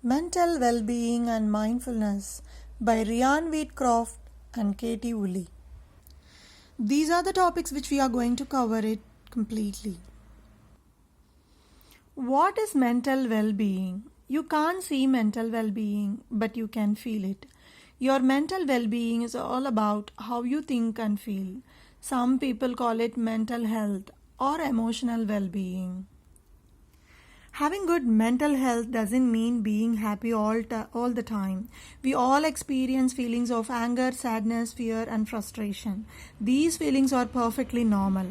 Mental Well-Being and Mindfulness by Ryan Wheatcroft and Katie Woolley. These are the topics which we are going to cover it completely. What is mental well-being? You can't see mental well-being, but you can feel it. Your mental well-being is all about how you think and feel. Some people call it mental health or emotional well-being. Having good mental health doesn't mean being happy all the time. We all experience feelings of anger, sadness, fear, and frustration. These feelings are perfectly normal.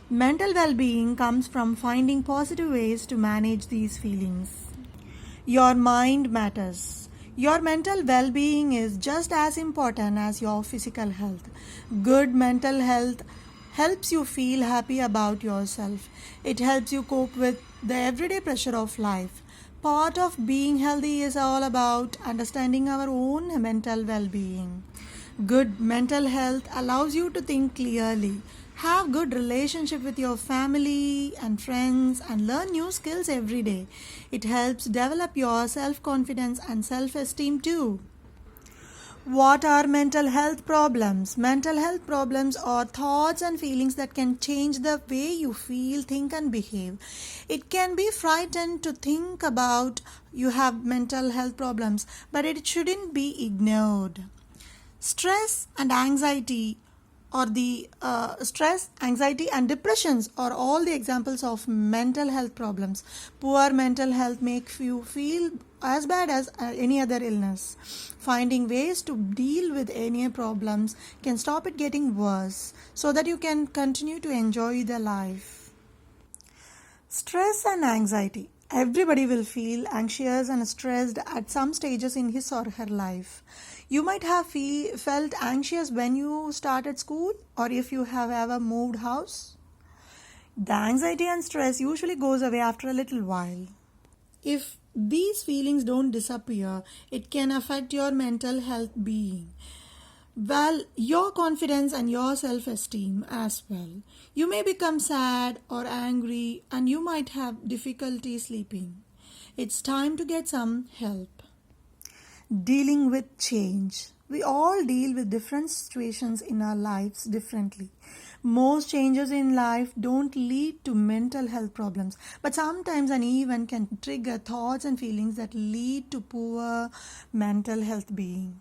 Mental well being comes from finding positive ways to manage these feelings. Your mind matters. Your mental well being is just as important as your physical health. Good mental health helps you feel happy about yourself. It helps you cope with the everyday pressure of life. Part of being healthy is all about understanding our own mental well being. Good mental health allows you to think clearly, have good relationship with your family and friends, and learn new skills every day. It helps develop your self-confidence and self-esteem too. What are mental health problems? Mental health problems are thoughts and feelings that can change the way you feel, think, and behave. It can be frightening to think about you have mental health problems, but it shouldn't be ignored. Stress and anxiety anxiety and depressions are all the examples of mental health problems. Poor mental health makes you feel as bad as any other illness. Finding ways to deal with any problems can stop it getting worse so that you can continue to enjoy the life. Stress and anxiety. Everybody will feel anxious and stressed at some stages in his or her life. You might have felt anxious when you started school or if you have ever moved house. The anxiety and stress usually goes away after a little while. If these feelings don't disappear, it can affect your mental health being. Well, your confidence and your self-esteem as well. You may become sad or angry and you might have difficulty sleeping. It's time to get some help. Dealing with change. We all deal with different situations in our lives differently. Most changes in life don't lead to mental health problems, but sometimes an event can trigger thoughts and feelings that lead to poor mental health being.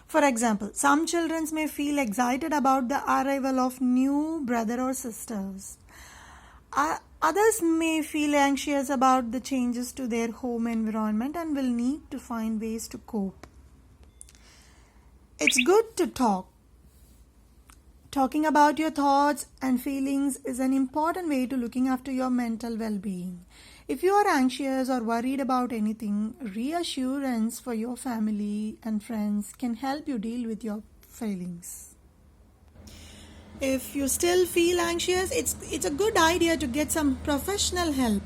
For example, some children may feel excited about the arrival of new brother or sisters. Others may feel anxious about the changes to their home environment and will need to find ways to cope. It's good to talk. Talking about your thoughts and feelings is an important way to looking after your mental well-being. If you are anxious or worried about anything, reassurance for your family and friends can help you deal with your feelings. If you still feel anxious, it's a good idea to get some professional help.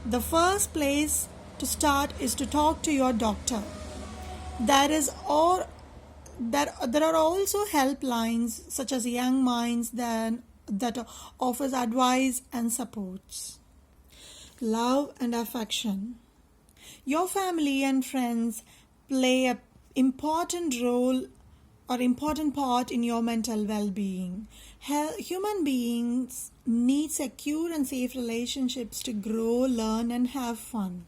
The first place to start is to talk to your doctor. There are also helplines such as Young Minds that offers advice and supports. Love and affection. Your family and friends play an important role or important part in your mental well-being. Human beings need secure and safe relationships to grow, learn, and have fun.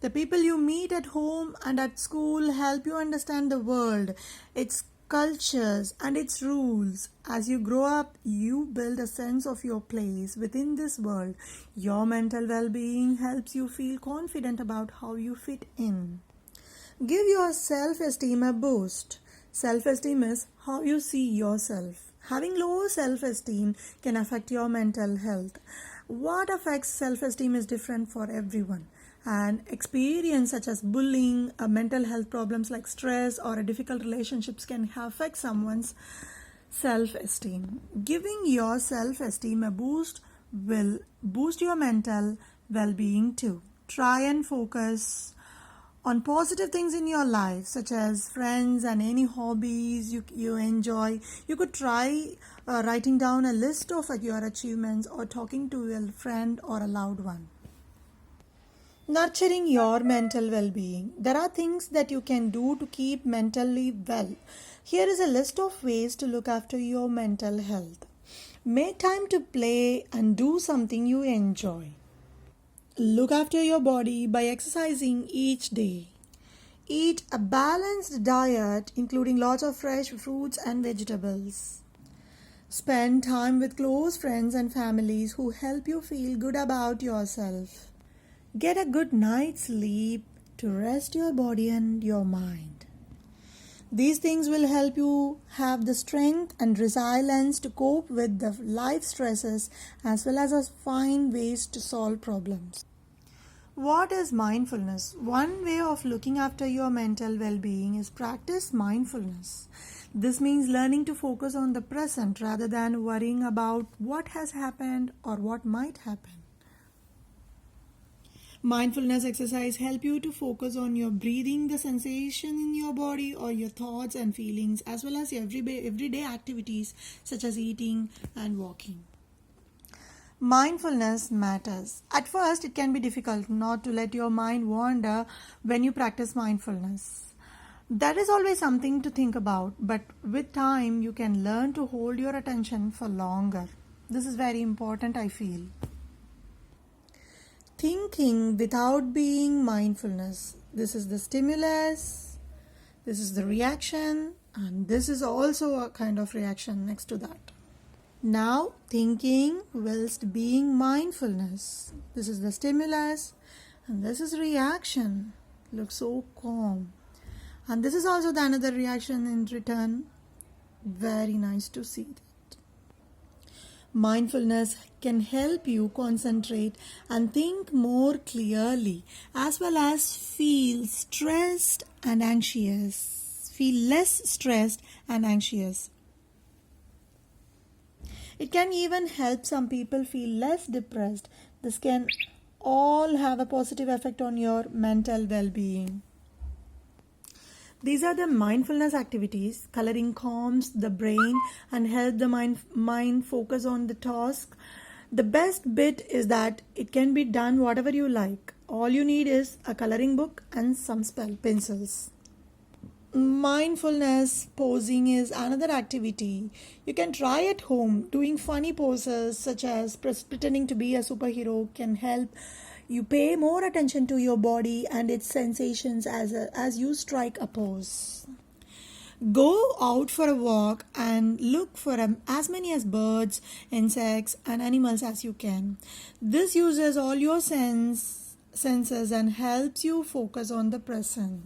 The people you meet at home and at school help you understand the world, its cultures, and its rules. As you grow up, you build a sense of your place within this world. Your mental well-being helps you feel confident about how you fit in. Give your self-esteem a boost. Self-esteem is how you see yourself. Having low self-esteem can affect your mental health. What affects self-esteem is different for everyone. And experience such as bullying, mental health problems like stress or difficult relationships can affect someone's self-esteem. Giving your self-esteem a boost will boost your mental well-being too. Try and focus on positive things in your life, such as friends and any hobbies you enjoy. You could try writing down a list of your achievements or talking to a friend or a loved one. Nurturing your mental well being. There are things that you can do to keep mentally well. Here is a list of ways to look after your mental health. Make time to play and do something you enjoy. Look after your body by exercising each day. Eat a balanced diet, including lots of fresh fruits and vegetables. Spend time with close friends and families who help you feel good about yourself. Get a good night's sleep to rest your body and your mind. These things will help you have the strength and resilience to cope with the life stresses as well as find ways to solve problems. What is mindfulness? One way of looking after your mental well-being is practice mindfulness. This means learning to focus on the present rather than worrying about what has happened or what might happen. Mindfulness exercise help you to focus on your breathing, the sensation in your body or your thoughts and feelings as well as everyday activities such as eating and walking. Mindfulness matters. At first, it can be difficult not to let your mind wander when you practice mindfulness. That is always something to think about, but with time, you can learn to hold your attention for longer. This is very important, I feel. Thinking without being mindfulness. This is the stimulus, this is the reaction, and this is also a kind of reaction next to that. Now, thinking whilst being mindfulness. This is the stimulus and this is reaction. Looks so calm. And this is also the another reaction in return. Very nice to see that. Mindfulness can help you concentrate and think more clearly as well as feel stressed and anxious. Feel less stressed and anxious. It can even help some people feel less depressed. This can all have a positive effect on your mental well-being. These are the mindfulness activities. Coloring calms the brain and help the mind focus on the task. The best bit is that it can be done whatever you like. All you need is a coloring book and some pencils. Mindfulness posing is another activity. You can try at home. Doing funny poses such as pretending to be a superhero can help you pay more attention to your body and its sensations as you strike a pose. Go out for a walk and look for as many as birds, insects and animals as you can. This uses all your senses and helps you focus on the present.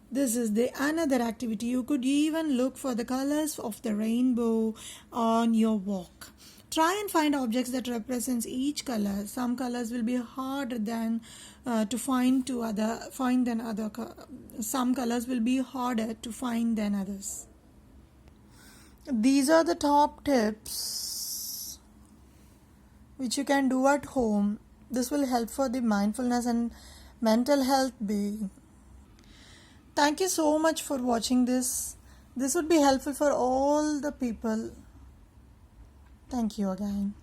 This is the another activity. You could even look for the colors of the rainbow on your walk. Try and find objects that represents each color. Some colors will be harder than to find than other. Some colors will be harder to find than others. These are the top tips which you can do at home. This will help for the mindfulness and mental health being. Thank you so much for watching this. This would be helpful for all the people. Thank you again.